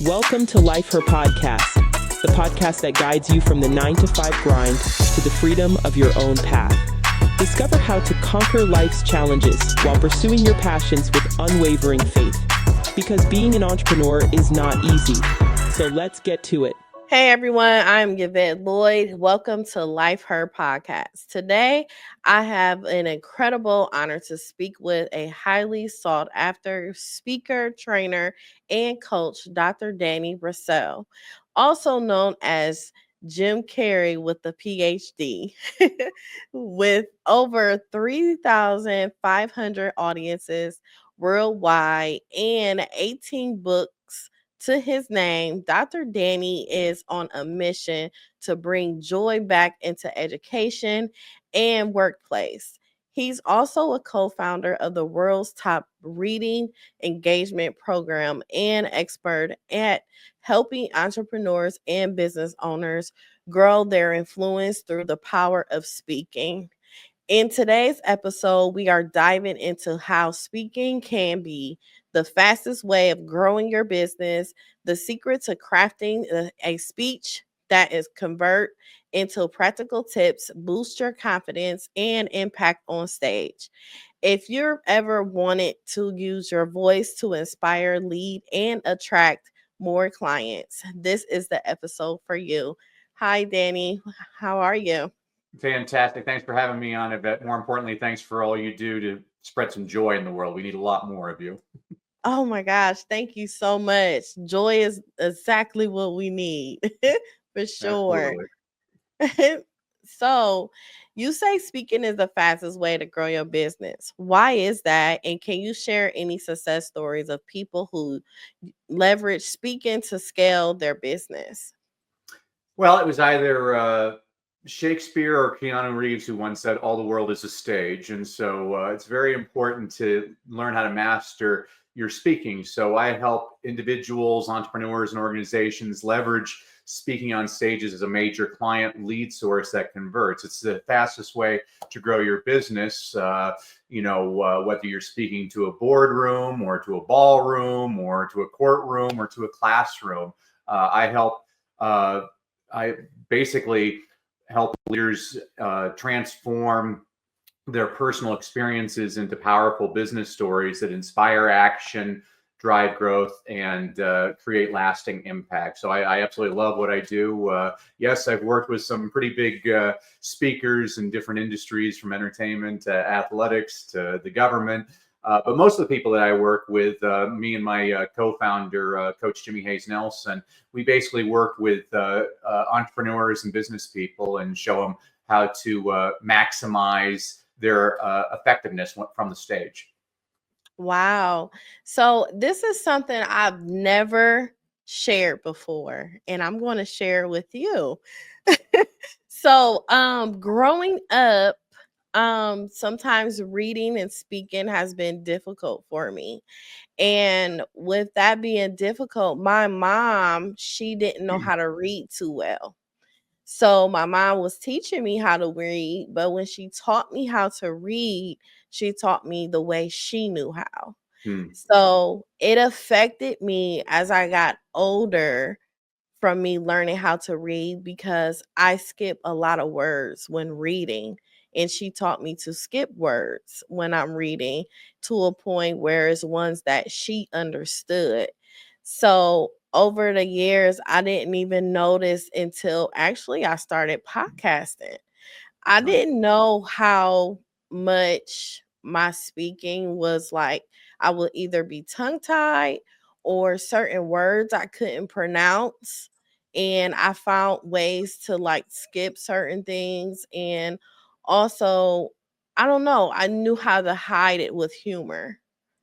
Welcome to Life Her Podcast, the podcast that guides you from the 9-to-5 grind to the freedom of your own path. Discover how to conquer life's challenges while pursuing your passions with unwavering faith. Because being an entrepreneur is not easy. So let's get to it. Hey everyone, I'm Yvette Lloyd. Welcome to Life Her Podcast. Today, I have an incredible honor to speak with a highly sought after speaker, trainer, and coach, Dr. Danny Brassell, also known as Jim Carrey with the Ph.D. With over 3,500 audiences worldwide and 18 books to his name, Dr. Danny is on a mission to bring joy back into education and workplace. He's also a co-founder of the world's top reading engagement program and expert at helping entrepreneurs and business owners grow their influence through the power of speaking. In today's episode, we are diving into how speaking can be the fastest way of growing your business, the secret to crafting a speech that is convert into practical tips, boost your confidence and impact on stage. If you've ever wanted to use your voice to inspire, lead, and attract more clients, this is the episode for you. Hi, Danny. How are you? Fantastic. Thanks for having me on, Yvette. More importantly, thanks for all you do to spread some joy in the world. We need a lot more of you. Oh my gosh, thank you so much. Joy is exactly what we need for sure. Absolutely. So, you say speaking is the fastest way to grow your business. Why is that? And can you share any success stories of people who leverage speaking to scale their business? Well, it was either Shakespeare or Keanu Reeves who once said, all the world is a stage. And so it's very important to learn how to master your speaking. So I help individuals, entrepreneurs, and organizations leverage speaking on stages as a major client lead source that converts. It's the fastest way to grow your business. Whether you're speaking to a boardroom or to a ballroom or to a courtroom or to a classroom, I basically help leaders transform their personal experiences into powerful business stories that inspire action, drive growth, and create lasting impact. So I absolutely love what I do. Yes, I've worked with some pretty big speakers in different industries, from entertainment to athletics to the government. But most of the people that I work with, me and my co-founder, Coach Jimmy Hayes Nelson, we basically work with entrepreneurs and business people and show them how to maximize their effectiveness from the stage. Wow. So this is something I've never shared before, and I'm going to share with you. So, growing up, sometimes reading and speaking has been difficult for me. And with that being difficult, my mom, she didn't know how to read too well. So my mom was teaching me how to read, but when she taught me how to read, she taught me the way she knew how. Hmm. So it affected me as I got older from me learning how to read because I skip a lot of words when reading. And she taught me to skip words when I'm reading to a point where it's ones that she understood. So over the years, I didn't even notice until actually I started podcasting. I didn't know how much my speaking was like. I would either be tongue tied or certain words I couldn't pronounce. And I found ways to like skip certain things. And also, I don't know, I knew how to hide it with humor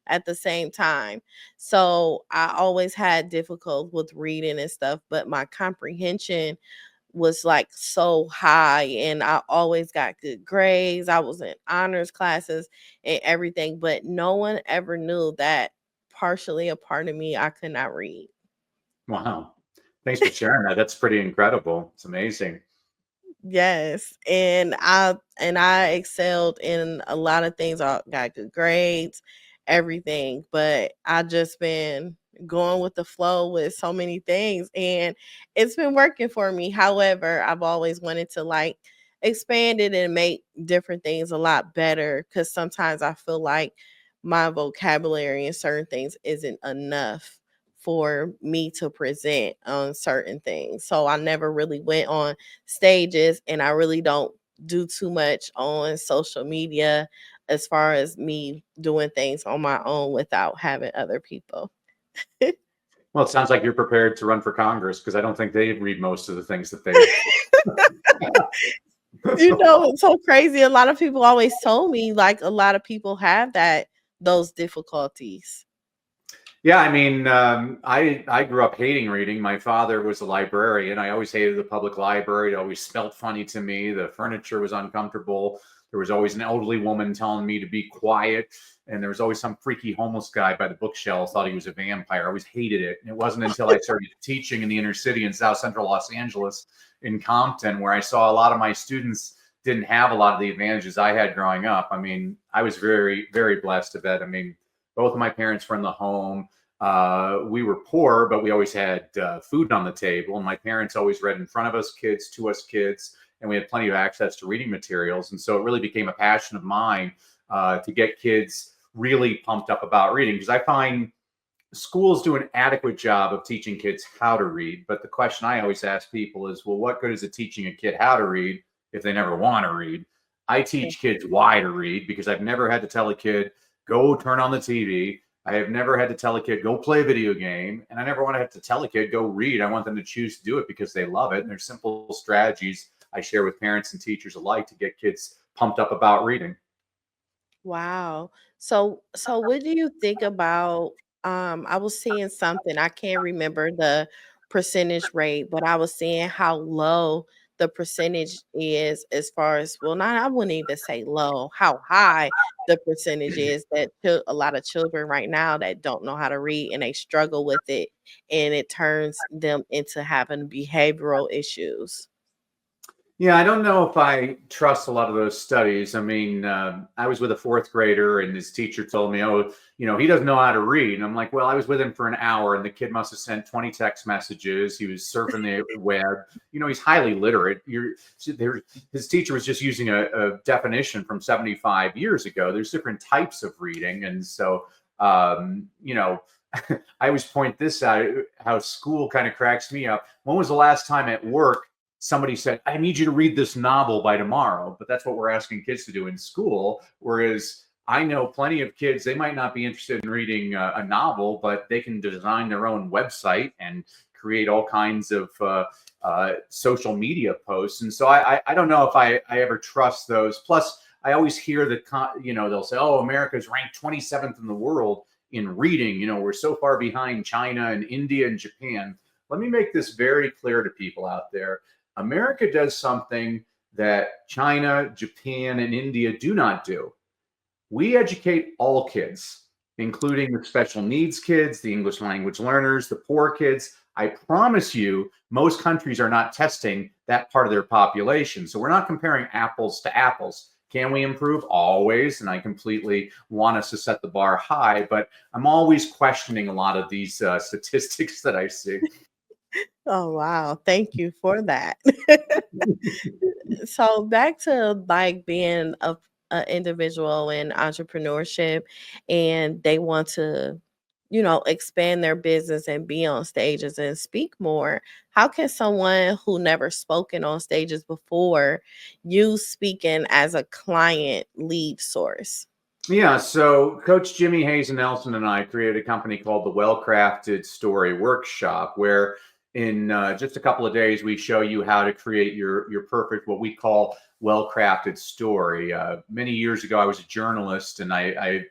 at the same time. So I always had difficulty with reading and stuff, but my comprehension was like so high and I always got good grades. I was in honors classes and everything, but no one ever knew that partially a part of me I could not read. Wow. Thanks for sharing that. That's pretty incredible. It's amazing. Yes, and I excelled in a lot of things. I got good grades, everything, but I just been going with the flow with so many things, and it's been working for me. However, I've always wanted to like expand it and make different things a lot better, because sometimes I feel like my vocabulary and certain things isn't enough for me to present on certain things. So I never really went on stages, and I really don't do too much on social media as far as me doing things on my own without having other people. Well, it sounds like you're prepared to run for Congress, because I don't think they read most of the things that they. You know, it's so crazy. A lot of people always told me like a lot of people have those difficulties. Yeah, I mean, I grew up hating reading. My father was a librarian. I always hated the public library. It always smelled funny to me. The furniture was uncomfortable. There was always an elderly woman telling me to be quiet. And there was always some freaky homeless guy by the bookshelf, thought he was a vampire. I always hated it. And it wasn't until I started teaching in the inner city in South Central Los Angeles in Compton, where I saw a lot of my students didn't have a lot of the advantages I had growing up. I mean, I was very, very blessed to that. I mean, both of my parents were in the home. We were poor, but we always had food on the table. And my parents always read in front of us kids, to us kids, and we had plenty of access to reading materials. And so it really became a passion of mine to get kids really pumped up about reading, because I find schools do an adequate job of teaching kids how to read. But the question I always ask people is, well, what good is it teaching a kid how to read if they never want to read? I teach kids why to read, because I've never had to tell a kid, go turn on the TV. I have never had to tell a kid, go play a video game. And I never want to have to tell a kid, go read. I want them to choose to do it because they love it. And there's simple strategies I share with parents and teachers alike to get kids pumped up about reading. Wow. So what do you think about I was seeing something, I can't remember the percentage rate, but I was seeing how low the percentage is as far as, well, not, I wouldn't even say low, how high the percentage is that a lot of children right now that don't know how to read and they struggle with it, and it turns them into having behavioral issues. Yeah, I don't know if I trust a lot of those studies. I mean, I was with a fourth grader, and his teacher told me, oh, he doesn't know how to read. And I'm like, well, I was with him for an hour, and the kid must have sent 20 text messages. He was surfing the web. He's highly literate. His teacher was just using a definition from 75 years ago. There's different types of reading. And so, I always point this out, how school kind of cracks me up. When was the last time at work somebody said, I need you to read this novel by tomorrow? But that's what we're asking kids to do in school. Whereas I know plenty of kids, they might not be interested in reading a novel, but they can design their own website and create all kinds of social media posts. And so I don't know if I ever trust those. Plus, I always hear that, they'll say, oh, America's ranked 27th in the world in reading. We're so far behind China and India and Japan. Let me make this very clear to people out there. America does something that China, Japan, and India do not do. We educate all kids, including the special needs kids, the English language learners, the poor kids. I promise you, most countries are not testing that part of their population. So we're not comparing apples to apples. Can we improve? Always. And I completely want us to set the bar high, but I'm always questioning a lot of these statistics that I see. Oh, wow. Thank you for that. So back to like being a individual in entrepreneurship, and they want to, expand their business and be on stages and speak more. How can someone who never spoken on stages before use speaking as a client lead source? Yeah, so Coach Jimmy Hazen Nelson and I created a company called the Well-Crafted Story Workshop, where in just a couple of days, we show you how to create your perfect, what we call well-crafted story. Many years ago, I was a journalist, and I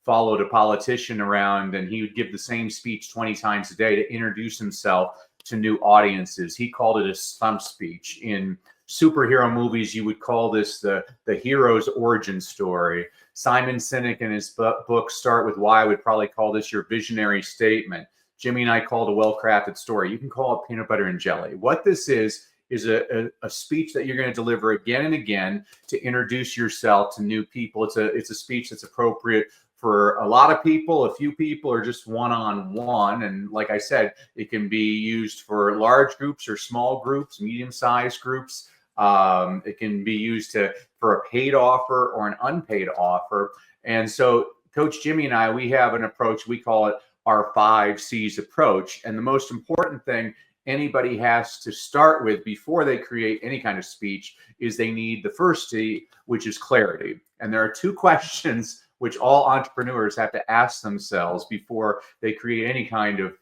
followed a politician around, and he would give the same speech 20 times a day to introduce himself to new audiences. He called it a stump speech. In superhero movies, you would call this the hero's origin story. Simon Sinek in his book Start With Why would probably call this your visionary statement. Jimmy and I called a well-crafted story. You can call it peanut butter and jelly. What this is a speech that you're going to deliver again and again to introduce yourself to new people. It's a speech that's appropriate for a lot of people, a few people, or just one-on-one. And like I said, it can be used for large groups or small groups, medium-sized groups. It can be used for a paid offer or an unpaid offer. And so Coach Jimmy and I, we have an approach, we call it our 5 C's approach. And the most important thing anybody has to start with before they create any kind of speech is they need the first C, which is clarity. And there are 2 questions which all entrepreneurs have to ask themselves before they create any kind of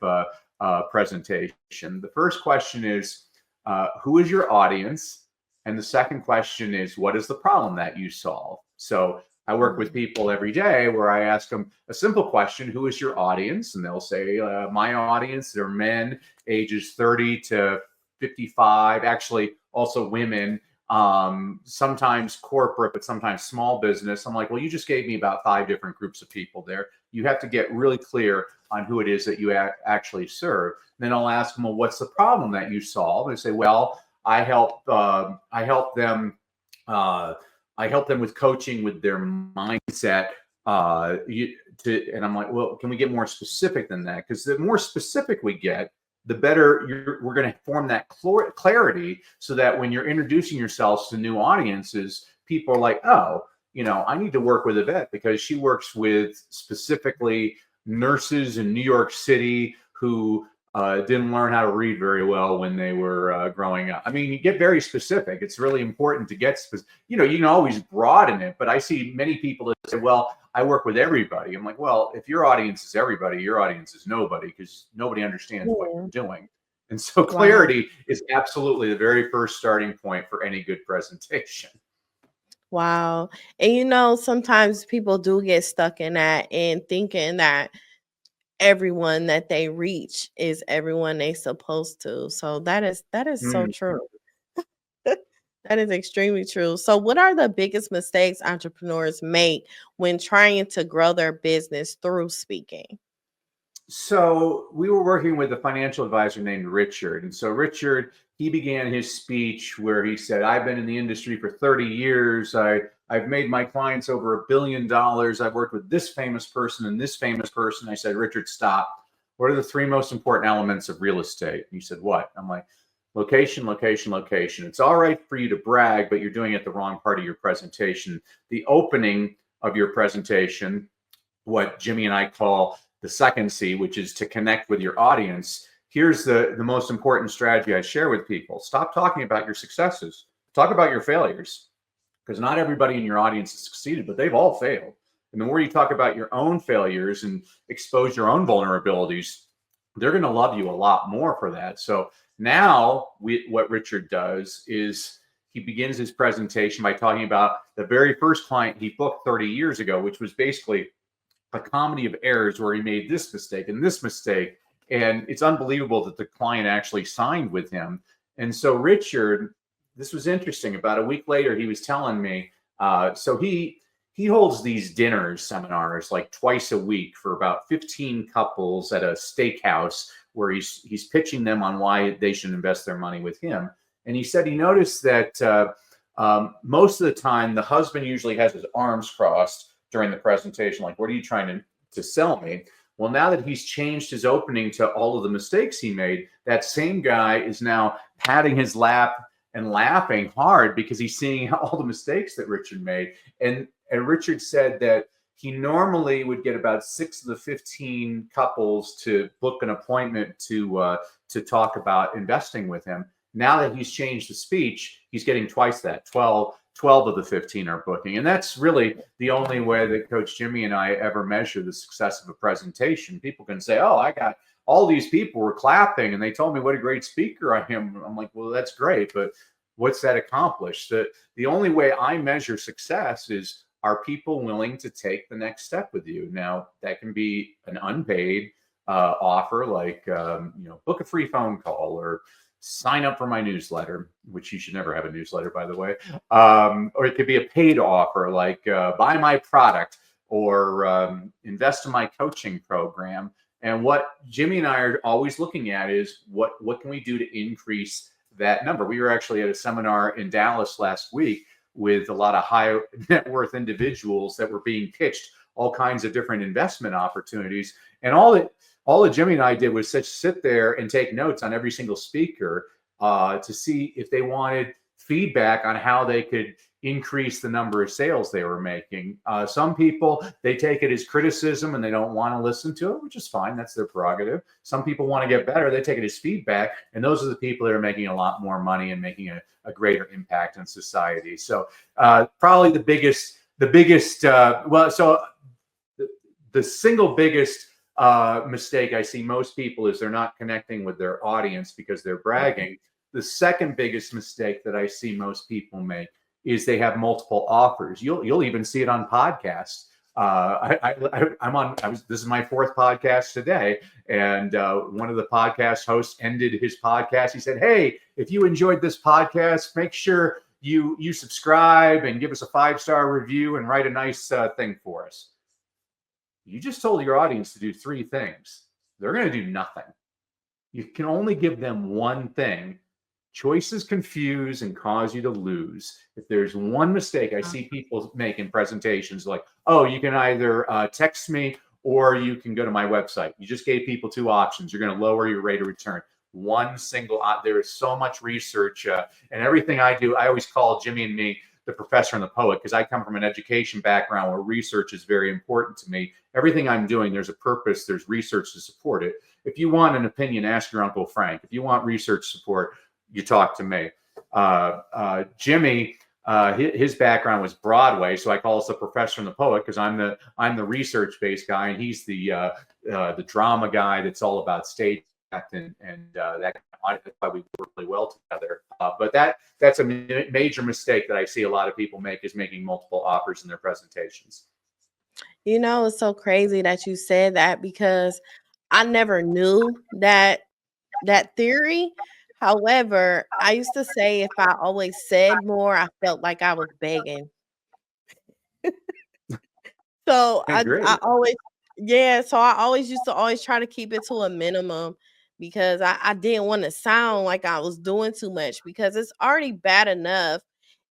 presentation. The first question is, who is your audience? And the second question is, what is the problem that you solve? So I work with people every day where I ask them a simple question: who is your audience? And they'll say, my audience are men ages 30 to 55, actually also women, sometimes corporate, but sometimes small business. I'm like, well, you just gave me about 5 different groups of people there. You have to get really clear on who it is that you actually serve. And then I'll ask them, well, what's the problem that you solve? And they say, well, I help them with coaching with their mindset. And I'm like, well, can we get more specific than that? Because the more specific we get, the better we're going to form that clarity, so that when you're introducing yourselves to new audiences, people are like, oh, I need to work with Yvette because she works with specifically nurses in New York City who didn't learn how to read very well when they were growing up. I mean, you get very specific. It's really important to get specific. You can always broaden it, but I see many people that say, well, I work with everybody. I'm like, well, if your audience is everybody, your audience is nobody, because nobody understands what you're doing. And so clarity is absolutely the very first starting point for any good presentation. Wow. And sometimes people do get stuck in that and thinking that everyone that they reach is everyone they supposed to. So that is so true. That is extremely true. So what are the biggest mistakes entrepreneurs make when trying to grow their business through speaking? So we were working with a financial advisor named Richard. And so Richard, he began his speech where he said, I've been in the industry for 30 years. I've made my clients over $1 billion. I've worked with this famous person and this famous person. I said, Richard, stop. What are the 3 most important elements of real estate? And he said, what? I'm like, location, location, location. It's all right for you to brag, but you're doing it the wrong part of your presentation. The opening of your presentation, what Jimmy and I call the second C, which is to connect with your audience. Here's the most important strategy I share with people. Stop talking about your successes. Talk about your failures, because not everybody in your audience has succeeded, but they've all failed. And the more you talk about your own failures and expose your own vulnerabilities, they're going to love you a lot more for that. So now what Richard does is he begins his presentation by talking about the very first client he booked 30 years ago, which was basically a comedy of errors where he made this mistake and this mistake. And it's unbelievable that the client actually signed with him. And so Richard, this was interesting. About a week later, he was telling me, so he holds these seminars like twice a week for about 15 couples at a steakhouse where he's pitching them on why they should invest their money with him. And he said he noticed that most of the time, the husband usually has his arms crossed during the presentation, like, what are you trying to sell me? Well, now that he's changed his opening to all of the mistakes he made, that same guy is now patting his lap and laughing hard because he's seeing all the mistakes that Richard made. And Richard said that he normally would get about 6 of the 15 couples to book an appointment to talk about investing with him. Now that he's changed the speech, he's getting twice that. 12 of the 15 are booking. And that's really the only way that Coach Jimmy and I ever measure the success of a presentation. People can say, oh, I got all these people were clapping and they told me what a great speaker I am. I'm like, well, that's great, but what's that accomplished? The only way I measure success is, are people willing to take the next step with you? Now, that can be an unpaid offer, like book a free phone call or sign up for my newsletter, which you should never have a newsletter, by the way. Or it could be a paid offer, like buy my product or invest in my coaching program. And what Jimmy and I are always looking at is what can we do to increase that number? We were actually at a seminar in Dallas last week with a lot of high net worth individuals that were being pitched all kinds of different investment opportunities. And all that Jimmy and I did was sit there and take notes on every single speaker to see if they wanted feedback on how they could increase the number of sales they were making. Some people, they take it as criticism and they don't want to listen to it, which is fine. That's their prerogative. Some people want to get better. They take it as feedback. And those are the people that are making a lot more money and making a greater impact on society. So probably the single biggest mistake I see most people is they're not connecting with their audience because they're bragging. The second biggest mistake that I see most people make is they have multiple offers. You'll even see it on podcasts. This is my fourth podcast today, and one of the podcast hosts ended his podcast. He said, "Hey, if you enjoyed this podcast, make sure you subscribe and give us a 5-star review and write a nice thing for us." You just told your audience to do 3 things. They're going to do nothing. You can only give them one thing. Choices confuse and cause you to lose. If there's one mistake I see people make in presentations, like, oh, you can either text me or you can go to my website. You just gave people 2 options. You're going to lower your rate of return. One single, there is so much research and everything I do. I always call Jimmy and me the professor and the poet, because I come from an education background where research is very important to me. Everything I'm doing, there's a purpose, there's research to support it. If you want an opinion, ask your Uncle Frank. If you want research support, you talk to me. Jimmy, his background was Broadway, so I call us the professor and the poet because I'm the research-based guy, and he's the drama guy that's all about stage acting, and that's why we work really well together. But that's a major mistake that I see a lot of people make, is making multiple offers in their presentations. You know, it's so crazy that you said that, because I never knew that theory. However, I used to say if I always said more, I felt like I was begging. So I always, so I always used to always try to keep it to a minimum, because I didn't want to sound like I was doing too much, because it's already bad enough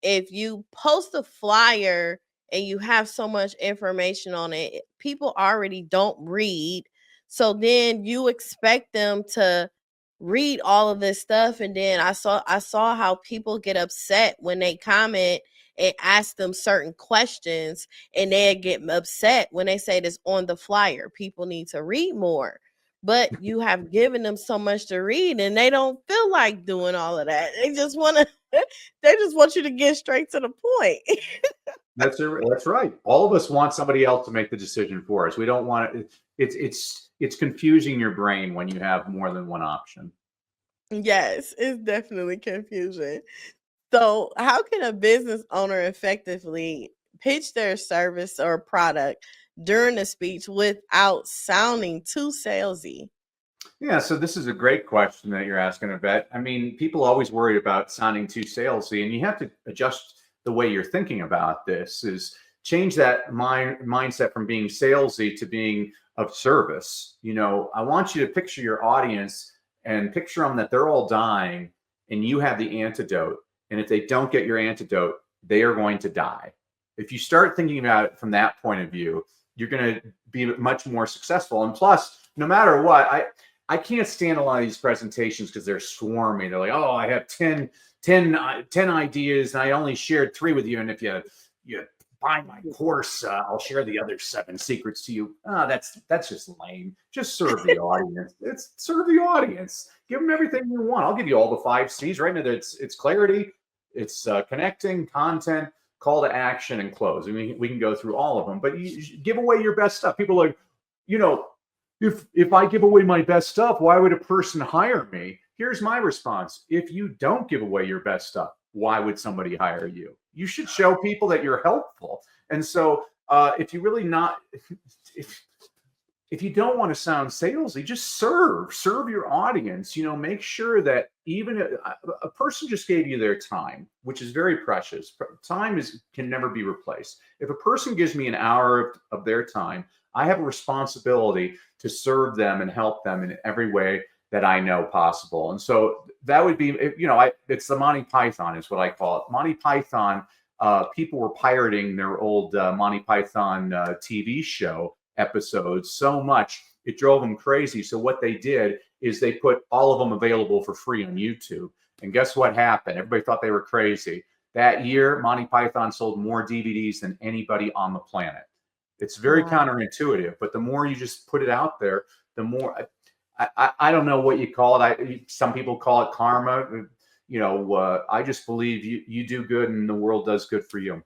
if you post a flyer and you have so much information on it. People already don't read. So then you expect them to read all of this stuff, and then I saw how people get upset when they comment and ask them certain questions, and they get upset when they say this on the flyer. People need to read more, but you have given them so much to read and they don't feel like doing all of that. They just want you to get straight to the point. That's right. All of us want somebody else to make the decision for us. We don't want it. It's confusing your brain when you have more than one option. Yes, it's definitely confusing. So, how can a business owner effectively pitch their service or product during a speech without sounding too salesy? Yeah, so this is a great question that you're asking, Yvette. I mean, people always worry about sounding too salesy, and you have to adjust the way you're thinking about this. Is change that mindset from being salesy to being of service. You know, I want you to picture your audience and picture them that they're all dying and you have the antidote. And if they don't get your antidote, they are going to die. If you start thinking about it from that point of view, you're going to be much more successful. And plus, no matter what, I can't stand a lot of these presentations because they're swarming. They're like, oh, I have 10 ideas and I only shared 3 with you. And if you buy my course, I'll share the other 7 secrets to you. That's just lame. Just serve the audience. Serve the audience. Give them everything you want. I'll give you all the 5 C's right now. It's clarity, it's connecting, content, call to action, and close. I mean, we can go through all of them, but you give away your best stuff. People are like, if I give away my best stuff, why would a person hire me? Here's my response. If you don't give away your best stuff, why would somebody hire you? You should show people that you're helpful. And so if you really if you don't want to sound salesy, just serve your audience. Make sure that even a person just gave you their time, which is very precious. Time can never be replaced. If a person gives me an hour of their time, I have a responsibility to serve them and help them in every way that I know possible. And so that would be, it's the Monty Python is what I call it. Monty Python people were pirating their old Monty Python TV show episodes so much it drove them crazy. So what they did is they put all of them available for free on YouTube. And guess what happened? Everybody thought they were crazy. That year, Monty Python sold more DVDs than anybody on the planet. It's very counterintuitive, but the more you just put it out there, the more I don't know what you call it. Some people call it karma. I just believe you do good and the world does good for you.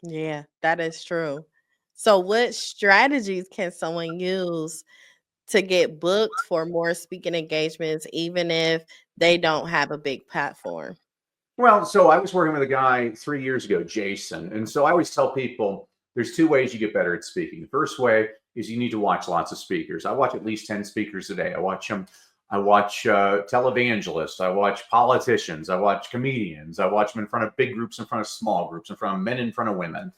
Yeah, that is true. So what strategies can someone use to get booked for more speaking engagements, even if they don't have a big platform? Well, so I was working with a guy 3 years ago, Jason. And so I always tell people there's two ways you get better at speaking. The first way is you need to watch lots of speakers. I watch at least 10 speakers a day. I watch televangelists. I watch politicians. I watch comedians. I watch them in front of big groups, in front of small groups, in front of men, in front of women.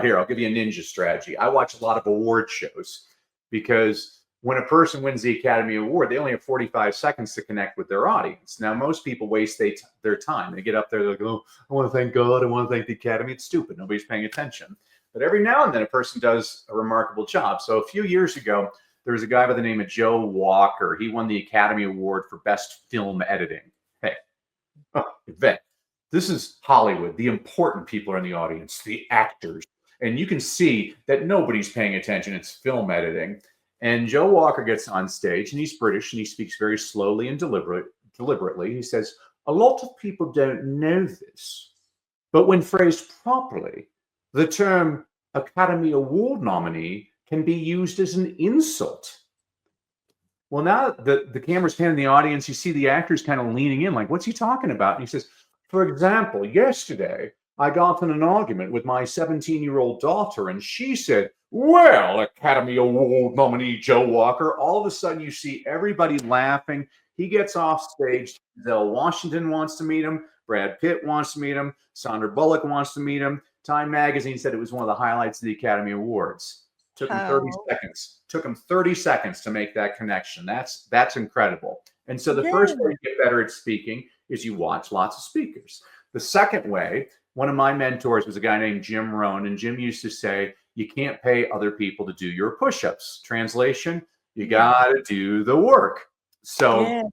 Here, I'll give you a ninja strategy. I watch a lot of award shows because when a person wins the Academy Award, they only have 45 seconds to connect with their audience. Now, most people waste their time. They get up there, they're like, oh, I want to thank God. I want to thank the Academy. It's stupid. Nobody's paying attention. But every now and then, a person does a remarkable job. So a few years ago, there was a guy by the name of Joe Walker. He won the Academy Award for Best Film Editing. Hey, Vet, this is Hollywood. The important people are in the audience, the actors. And you can see that nobody's paying attention. It's film editing. And Joe Walker gets on stage, and he's British, and he speaks very slowly and deliberately. He says, a lot of people don't know this, but when phrased properly, the term Academy Award nominee can be used as an insult. Well, now the camera's panning the audience, you see the actors kind of leaning in, like, what's he talking about? And he says, for example, yesterday, I got in an argument with my 17-year-old daughter, and she said, well, Academy Award nominee Joe Walker. All of a sudden, you see everybody laughing. He gets off stage. Denzel Washington wants to meet him. Brad Pitt wants to meet him. Sandra Bullock wants to meet him. Time magazine said it was one of the highlights of the Academy Awards. Took him 30 seconds. Took him 30 seconds to make that connection. That's incredible. And so the first way to get better at speaking is you watch lots of speakers. The second way, one of my mentors was a guy named Jim Rohn, and Jim used to say, you can't pay other people to do your push-ups. Translation, you got to do the work. So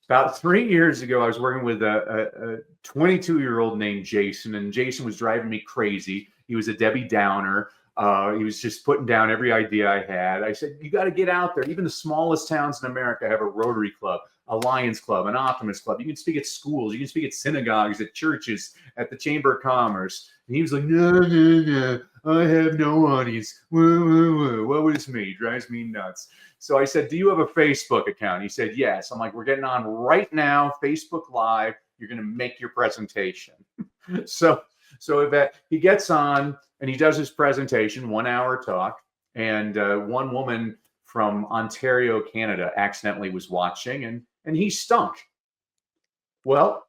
about 3 years ago, I was working with a 22-year-old named Jason, and Jason was driving me crazy. He was a Debbie Downer. He was just putting down every idea I had. I said, you got to get out there. Even the smallest towns in America have a Rotary Club, a Lions Club, an Optimist Club. You can speak at schools. You can speak at synagogues, at churches, at the Chamber of Commerce. And he was like, no, I have no audience. What was me? Drives me nuts. So I said, do you have a Facebook account? He said, yes. I'm like, we're getting on right now, Facebook Live. You're going to make your presentation. So he gets on and he does his presentation, 1 hour talk. And one woman from Ontario, Canada, accidentally was watching, and he stunk. Well,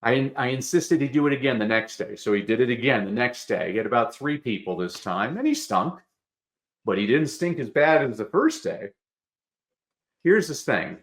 I insisted he do it again the next day. So he did it again the next day. He had about 3 people this time, and he stunk. But he didn't stink as bad as the first day. Here's the thing.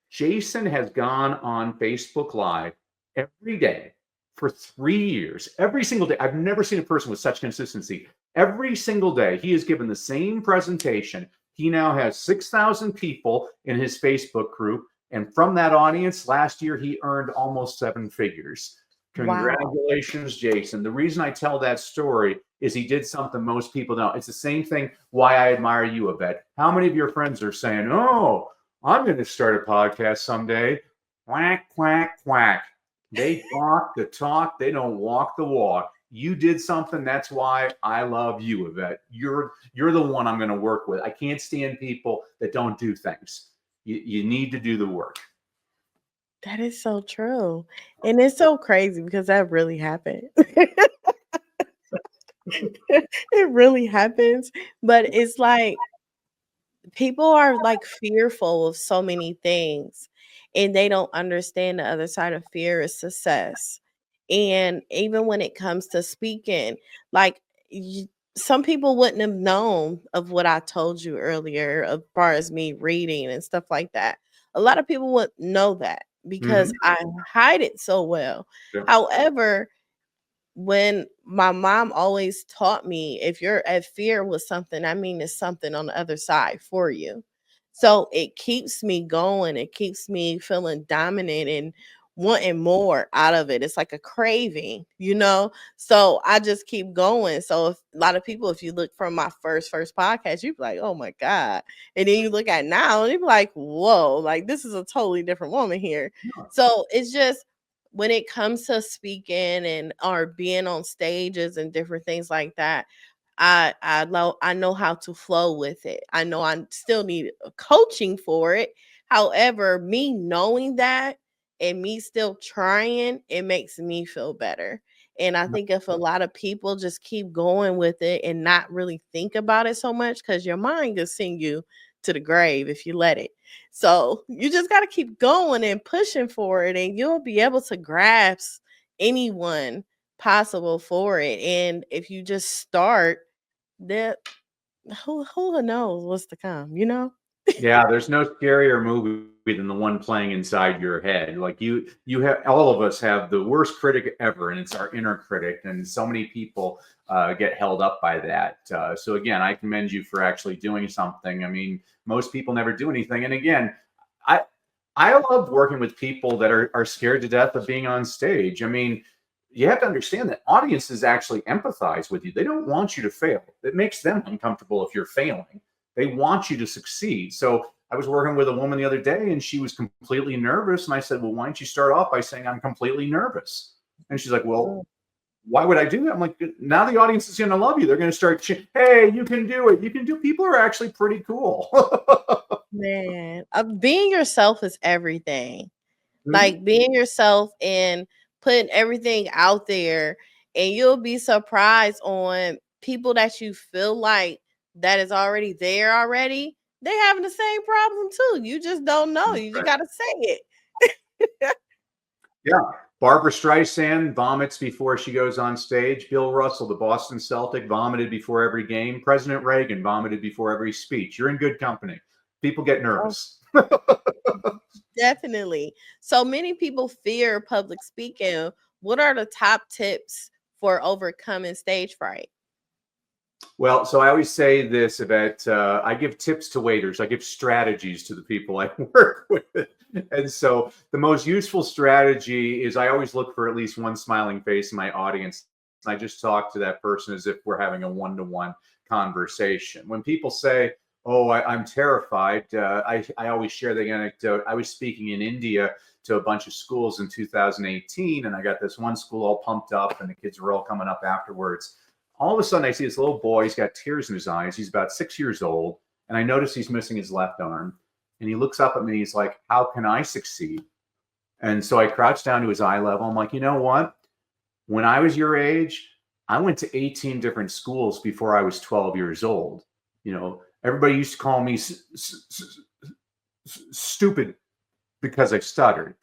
Jason has gone on Facebook Live every day for 3 years. Every single day. I've never seen a person with such consistency. Every single day, he has given the same presentation. He now has 6,000 people in his Facebook group. And from that audience, last year, he earned almost 7 figures. Congratulations, Jason. The reason I tell that story is he did something most people don't. It's the same thing why I admire you, Yvette. How many of your friends are saying, oh, I'm going to start a podcast someday? Quack, quack, quack. They talk the talk. They don't walk the walk. You did something. That's why I love you, Yvette. You're the one I'm going to work with. I can't stand people that don't do things. You need to do the work. That is so true. And it's so crazy because that really happened. It really happens. But it's like people are like fearful of so many things, and they don't understand the other side of fear is success. And even when it comes to speaking, like some people wouldn't have known of what I told you earlier as far as me reading and stuff like that. A lot of people wouldn't know that because I hide it so well. Yeah. However, when my mom always taught me, if you're at fear with something, I mean, it's something on the other side for you. So it keeps me going. It keeps me feeling dominant and wanting more out of it. It's like a craving, you know? So I just keep going. So if a lot of people, if you look from my first podcast, you'd be like, oh my God. And then you look at now and you'd be like, whoa, like this is a totally different woman here. So it's just when it comes to speaking and or being on stages and different things like that, I know how to flow with it. I know I still need coaching for it. However, me knowing that and me still trying, it makes me feel better. And I think if a lot of people just keep going with it and not really think about it so much, because your mind can send you to the grave if you let it. So you just got to keep going and pushing for it, and you'll be able to grasp anyone possible for it. And if you just start, that who knows what's to come, you know? Yeah, there's no scarier movie than the one playing inside your head. Like you have, all of us have the worst critic ever, and it's our inner critic. And so many people get held up by that. So again, I commend you for actually doing something. I mean, most people never do anything. And again, I I love working with people that are scared to death of being on stage. I mean, you have to understand that audiences actually empathize with you. They don't want you to fail. It makes them uncomfortable if you're failing. They want you to succeed. So I was working with a woman the other day and she was completely nervous. And I said, well, why don't you start off by saying I'm completely nervous? And she's like, well, why would I do that? I'm like, now the audience is going to love you. They're going to start, hey, you can do it. You can do. People are actually pretty cool. Man, being yourself is everything. Like being yourself and putting everything out there, and you'll be surprised on people that you feel like that is already there already. They having the same problem too. You just don't know. You just gotta say it. Yeah. Barbara Streisand vomits before she goes on stage. Bill Russell, the Boston Celtic, vomited before every game. President Reagan vomited before every speech. You're in good company. People get nervous. Definitely. So many people fear public speaking. What are the top tips for overcoming stage fright? Well, so I always say this about I give tips to waiters. I give strategies to the people I work with. And so the most useful strategy is I always look for at least one smiling face in my audience. And I just talk to that person as if we're having a one-to-one conversation. When people say, oh, I'm terrified, I always share the anecdote. I was speaking in India to a bunch of schools in 2018, and I got this one school all pumped up, and the kids were all coming up afterwards. All of a sudden, I see this little boy. He's got tears in his eyes. He's about 6 years old. And I notice he's missing his left arm. And he looks up at me. He's like, how can I succeed? And so I crouch down to his eye level. I'm like, you know what? When I was your age, I went to 18 different schools before I was 12 years old. You know, everybody used to call me stupid because I stuttered.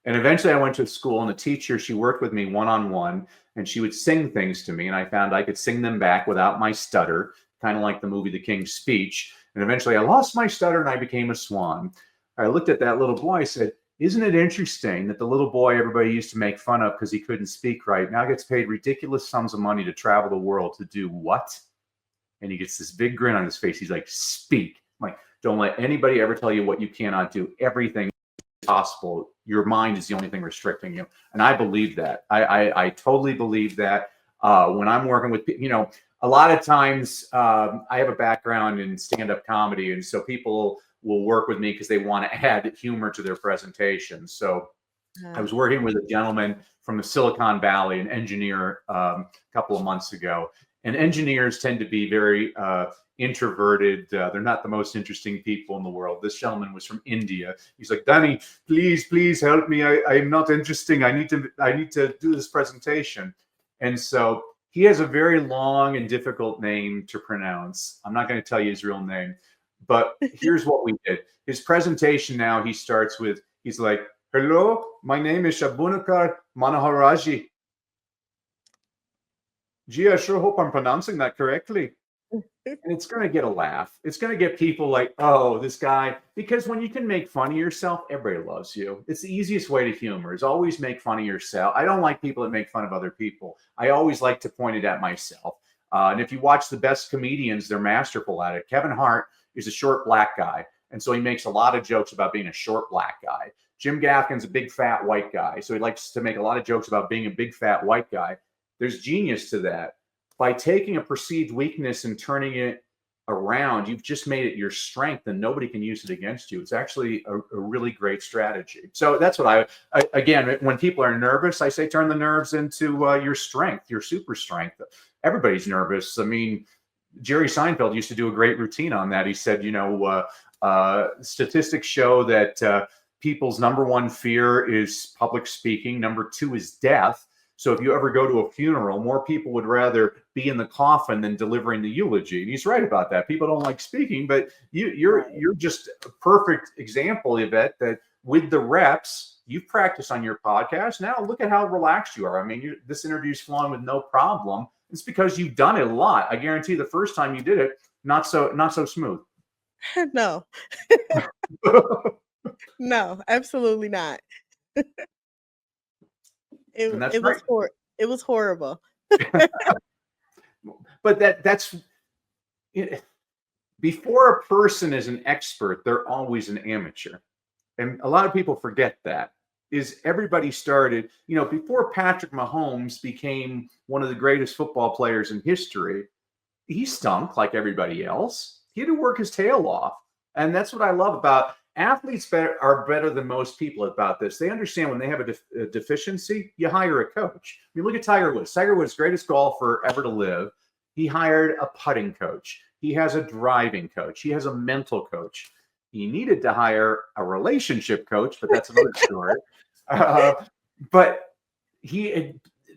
And eventually I went to a school, and the teacher, she worked with me one-on-one, and she would sing things to me, and I found I could sing them back without my stutter, kind of like the movie The King's Speech. And eventually I lost my stutter and I became a swan. I looked at that little boy. I said, isn't it interesting that the little boy everybody used to make fun of because he couldn't speak right now gets paid ridiculous sums of money to travel the world to do what? And he gets this big grin on his face. He's like, speak. I'm like, don't let anybody ever tell you what you cannot do. Everything possible. Your mind is the only thing restricting you. And I believe that. I totally believe that. When I'm working with, you know, a lot of times I have a background in stand-up comedy. And so people will work with me because they want to add humor to their presentation. So I was working with a gentleman from the Silicon Valley, an engineer, a couple of months ago. And engineers tend to be very introverted. They're not the most interesting people in the world. This gentleman was from India. He's like, Danny, please help me. I'm not interesting. I need to do this presentation. And so he has a very long and difficult name to pronounce. I'm not going to tell you his real name, but here's what we did. His presentation now, he starts with, he's like, hello, my name is Shabunakar Manaharaji. Gee, I sure hope I'm pronouncing that correctly. And it's going to get a laugh. It's going to get people like, oh, this guy, because when you can make fun of yourself, everybody loves you. It's the easiest way to humor is always make fun of yourself. I don't like people that make fun of other people. I always like to point it at myself. And if you watch the best comedians, they're masterful at it. Kevin Hart is a short black guy. And so he makes a lot of jokes about being a short black guy. Jim Gaffigan's a big fat white guy. So he likes to make a lot of jokes about being a big fat white guy. There's genius to that. By taking a perceived weakness and turning it around, you've just made it your strength and nobody can use it against you. It's actually a really great strategy. So that's what I again, when people are nervous, I say turn the nerves into your strength, your super strength. Everybody's nervous. I mean, Jerry Seinfeld used to do a great routine on that. He said, statistics show that people's number one fear is public speaking. Number two is death. So if you ever go to a funeral, more people would rather be in the coffin than delivering the eulogy. And he's right about that. People don't like speaking, but you're just a perfect example, Yvette, that with the reps, you've practiced on your podcast. Now look at how relaxed you are. I mean, this interview's flowing with no problem. It's because you've done it a lot. I guarantee the first time you did it, not so smooth. No. No, absolutely not. It was horrible. But that's it. Before a person is an expert, they're always an amateur. And a lot of people forget that. Is everybody started, before Patrick Mahomes became one of the greatest football players in history, he stunk like everybody else. He had to work his tail off. And that's what I love about athletes are better than most people about this. They understand when they have a deficiency, you hire a coach. I mean, look at Tiger Woods. Tiger Woods, greatest golfer ever to live. He hired a putting coach. He has a driving coach. He has a mental coach. He needed to hire a relationship coach, but that's another story. But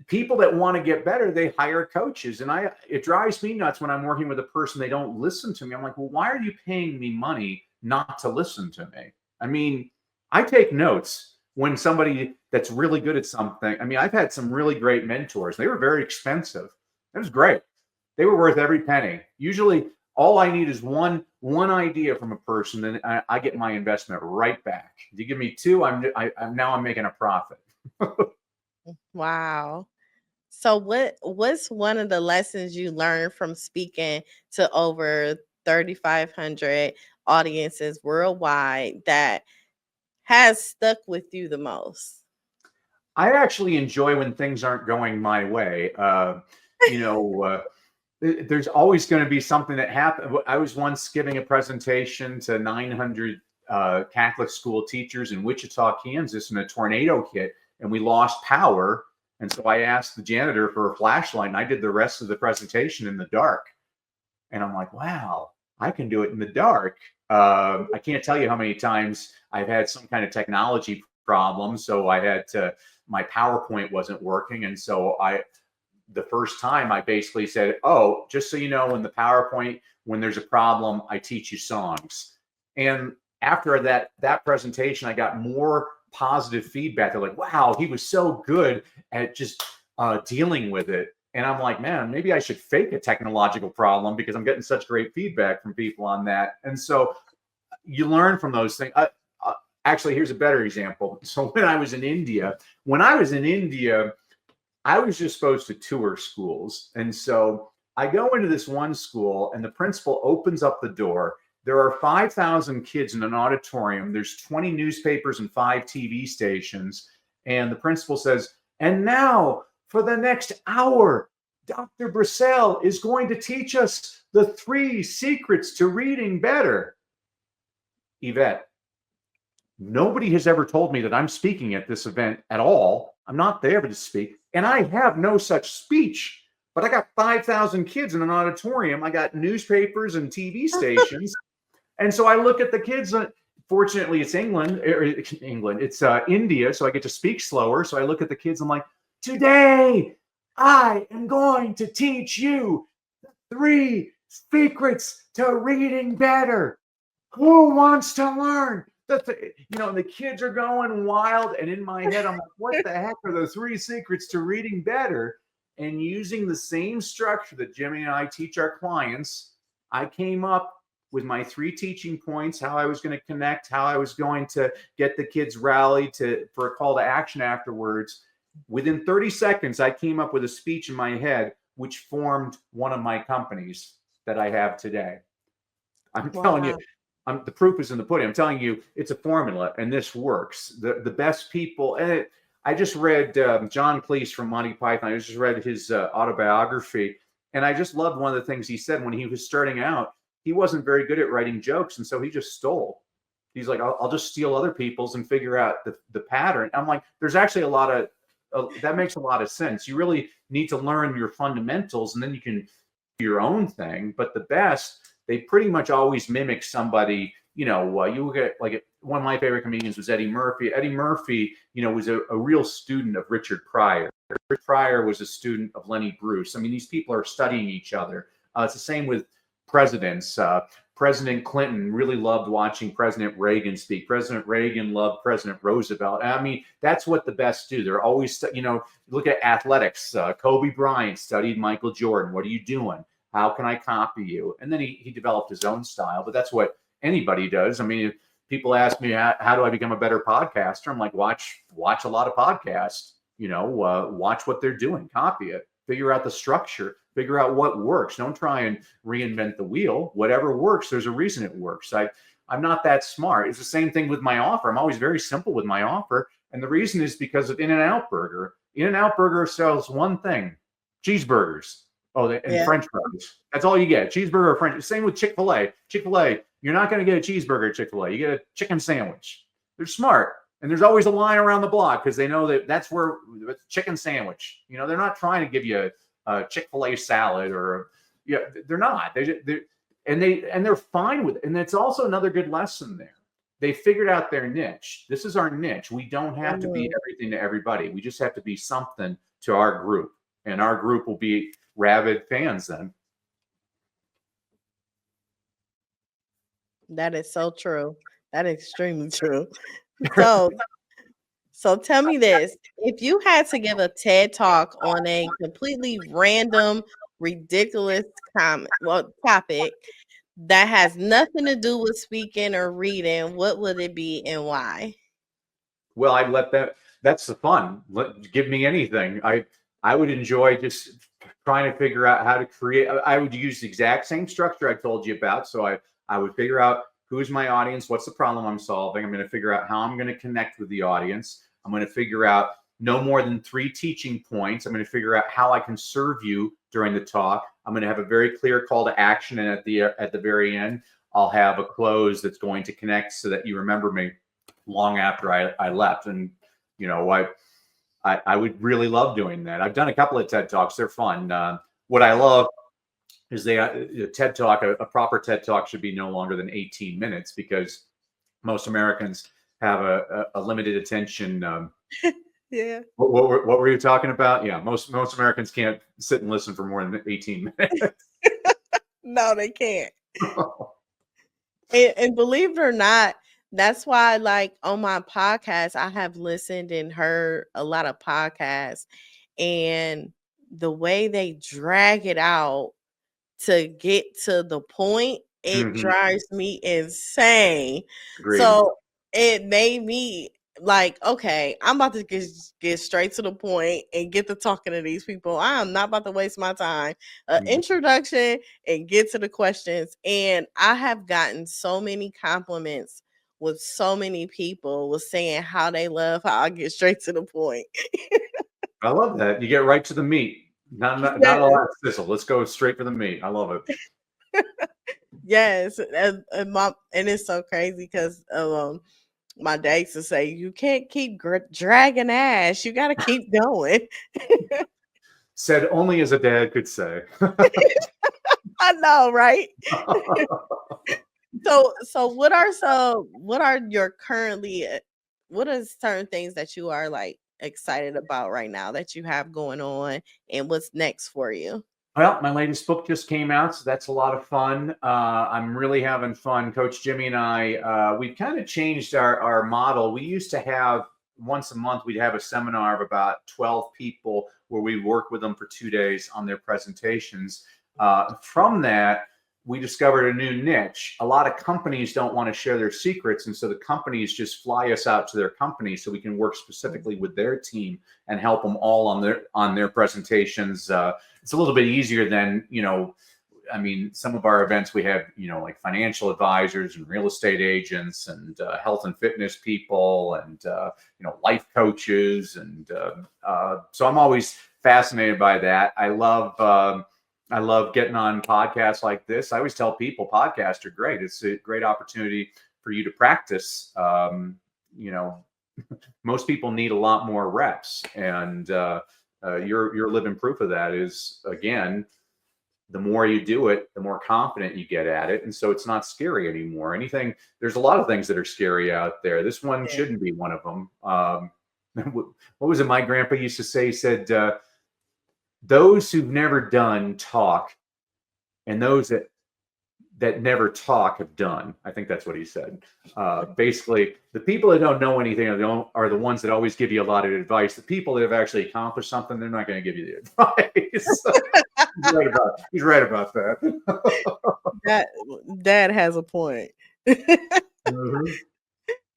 people that want to get better, they hire coaches. And it drives me nuts when I'm working with a person, they don't listen to me. I'm like, well, why are you paying me money not to listen to me? I mean, I take notes when somebody that's really good at something. I mean, I've had some really great mentors. They were very expensive. It was great. They were worth every penny. Usually all I need is one idea from a person, and I get my investment right back. If you give me two, I'm making a profit. Wow. So what's one of the lessons you learned from speaking to over 3,500 audiences worldwide that has stuck with you the most? I actually enjoy when things aren't going my way. There's always going to be something that happens. I was once giving a presentation to 900 Catholic school teachers in Wichita, Kansas, in a tornado hit, and we lost power. And so I asked the janitor for a flashlight, and I did the rest of the presentation in the dark. And I'm like, wow, I can do it in the dark. I can't tell you how many times I've had some kind of technology problem. So my PowerPoint wasn't working. And so the first time I basically said, oh, just so you know, in the PowerPoint, when there's a problem, I teach you songs. And after that presentation, I got more positive feedback. They're like, wow, he was so good at just dealing with it. And I'm like, man, maybe I should fake a technological problem because I'm getting such great feedback from people on that. And so you learn from those things. Actually, here's a better example. So when I was in India, I was just supposed to tour schools. And so I go into this one school and the principal opens up the door. There are 5,000 kids in an auditorium. There's 20 newspapers and 5 TV stations. And the principal says, and now for the next hour, Dr. Brassell is going to teach us the 3 secrets to reading better. Yvette, nobody has ever told me that I'm speaking at this event at all. I'm not there to speak. And I have no such speech. But I got 5,000 kids in an auditorium. I got newspapers and TV stations. And so I look at the kids. Fortunately, it's England. It's India. So I get to speak slower. So I look at the kids. I'm like, today, I am going to teach you the 3 secrets to reading better. Who wants to learn? The kids are going wild. And in my head, I'm like, what the heck are the 3 secrets to reading better? And using the same structure that Jimmy and I teach our clients, I came up with my 3 teaching points, how I was going to connect, how I was going to get the kids rallied for a call to action afterwards. Within 30 seconds, I came up with a speech in my head, which formed one of my companies that I have today. I'm telling you, the proof is in the pudding. I'm telling you, it's a formula, and this works. The best people, and I just read John Cleese from Monty Python. I just read his autobiography, and I just loved one of the things he said when he was starting out. He wasn't very good at writing jokes, and so he just stole. He's like, I'll just steal other people's and figure out the pattern. I'm like, there's actually a lot of, that makes a lot of sense. You really need to learn your fundamentals, and then you can do your own thing. But the best, they pretty much always mimic somebody. You know, you look at, like, one of my favorite comedians was Eddie Murphy. Eddie Murphy, you know, was a real student of Richard Pryor. Richard Pryor was a student of Lenny Bruce. I mean, these people are studying each other. It's the same with presidents. President Clinton really loved watching President Reagan speak. President Reagan loved President Roosevelt. I mean, that's what the best do. They're always, you know, look at athletics. Kobe Bryant studied Michael Jordan. What are you doing? How can I copy you? And then he developed his own style, but that's what anybody does. I mean, if people ask me, how do I become a better podcaster? I'm like, watch a lot of podcasts, you know, watch what they're doing, copy it, figure out the structure, figure out what works. Don't try and reinvent the wheel. Whatever works, there's a reason it works. I'm not that smart. It's the same thing with my offer. I'm always very simple with my offer. And the reason is because of In-N-Out Burger. In-N-Out Burger sells one thing: cheeseburgers. Oh, and French fries. That's all you get. Cheeseburger or French. Same with Chick-fil-A. Chick-fil-A, you're not going to get a cheeseburger at Chick-fil-A. You get a chicken sandwich. They're smart. And there's always a line around the block because they know that that's where it's chicken sandwich. You know, they're not trying to give you a Chick-fil-A salad they're not. They're fine with it. And that's also another good lesson there. They figured out their niche. This is our niche. We don't have to be everything to everybody. We just have to be something to our group. And our group will be rabid fans then. That is so true. That is extremely true. So tell me this: if you had to give a TED talk on a completely random, ridiculous topic that has nothing to do with speaking or reading, what would it be and why? Well, I'd let that's the fun. Give me anything. I would enjoy just trying to figure out how to create. I would use the exact same structure I told you about. So I would figure out who's my audience, what's the problem I'm solving. I'm going to figure out how I'm going to connect with the audience. I'm going to figure out no more than 3 teaching points. I'm going to figure out how I can serve you during the talk. I'm going to have a very clear call to action, and at the very end, I'll have a close that's going to connect so that you remember me long after I left. And you know, I would really love doing that. I've done a couple of TED Talks. They're fun. What I love is TED Talk, a proper TED Talk should be no longer than 18 minutes because most Americans have a limited attention. Yeah. What were you talking about? Yeah, most Americans can't sit and listen for more than 18 minutes. No, they can't. And believe it or not, that's why, like, on my podcast, I have listened and heard a lot of podcasts, and the way they drag it out to get to the point, it drives me insane. Agreed. So it made me like, okay, I'm about to get straight to the point and get to talking to these people. I am not about to waste my time. Introduction and get to the questions. And I have gotten so many compliments with so many people was saying how they love how I get straight to the point. I love that. You get right to the meat. Not a lot of sizzle. Let's go straight for the meat. I love it. Yes. And it's so crazy because my dad used to say, you can't keep dragging ass. You got to keep going. Said only as a dad could say. I know, right? So what are certain things that you are like excited about right now that you have going on, and what's next for you? Well, my latest book just came out, so that's a lot of fun. I'm really having fun. Coach Jimmy and I, we've kind of changed our model. We used to have once a month, we'd have a seminar of about 12 people where we work with them for 2 days on their presentations. From that, we discovered a new niche. A lot of companies don't want to share their secrets, and so the companies just fly us out to their company so we can work specifically with their team and help them all on their presentations. It's a little bit easier than, I mean, some of our events we have, like financial advisors and real estate agents and health and fitness people and life coaches, and so I'm always fascinated by that. I love getting on podcasts like this. I always tell people podcasts are great. It's a great opportunity for you to practice. Most people need a lot more reps, and you're living proof of that. Is, again, the more you do it, the more confident you get at it, and so it's not scary anymore. There's a lot of things that are scary out there. This one shouldn't be one of them. What was it my grandpa used to say? He said, those who've never done talk, and those that never talk have done. I think that's what he said. Basically, the people that don't know anything are the ones that always give you a lot of advice. The people that have actually accomplished something, they're not going to give you the advice. He's right about that. Dad has a point. Mm-hmm.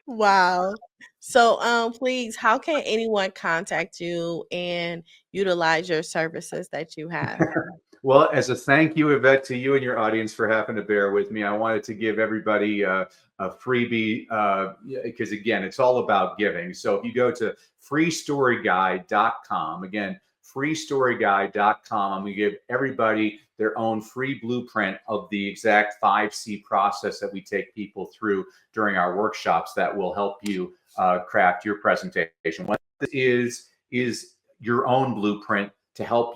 Wow. So, please, how can anyone contact you and utilize your services that you have? Well, as a thank you, Yvette, to you and your audience for having to bear with me, I wanted to give everybody a freebie because, again, it's all about giving. So if you go to freestoryguide.com, again, freestoryguide.com, I'm going to give everybody their own free blueprint of the exact 5C process that we take people through during our workshops that will help you craft your presentation. What this is your own blueprint to help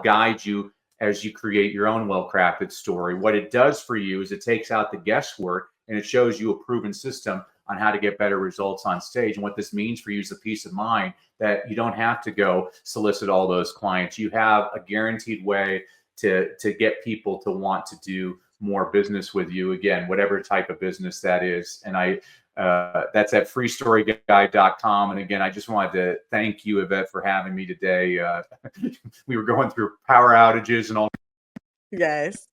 guide you as you create your own well-crafted story. What it does for you is it takes out the guesswork and it shows you a proven system on how to get better results on stage. And what this means for you is the peace of mind that you don't have to go solicit all those clients. You have a guaranteed way to get people to want to do more business with you, again, whatever type of business that is. And that's at freestoryguide.com. And again, I just wanted to thank you, Yvette, for having me today. We were going through power outages and all Yes.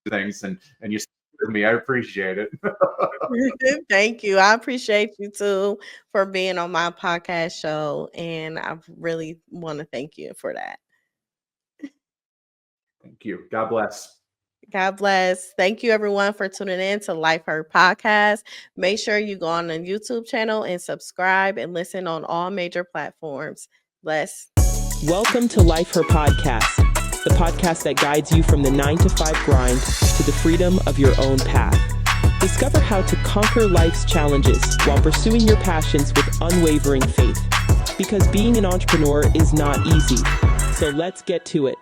things, and you stayed with me. I appreciate it. Thank you. I appreciate you too for being on my podcast show. And I really want to thank you for that. Thank you. God bless. God bless. Thank you, everyone, for tuning in to Life Heard Podcast. Make sure you go on the YouTube channel and subscribe and listen on all major platforms. Bless. Welcome to Life Her Podcast, the podcast that guides you from the 9-to-5 grind to the freedom of your own path. Discover how to conquer life's challenges while pursuing your passions with unwavering faith. Because being an entrepreneur is not easy. So let's get to it.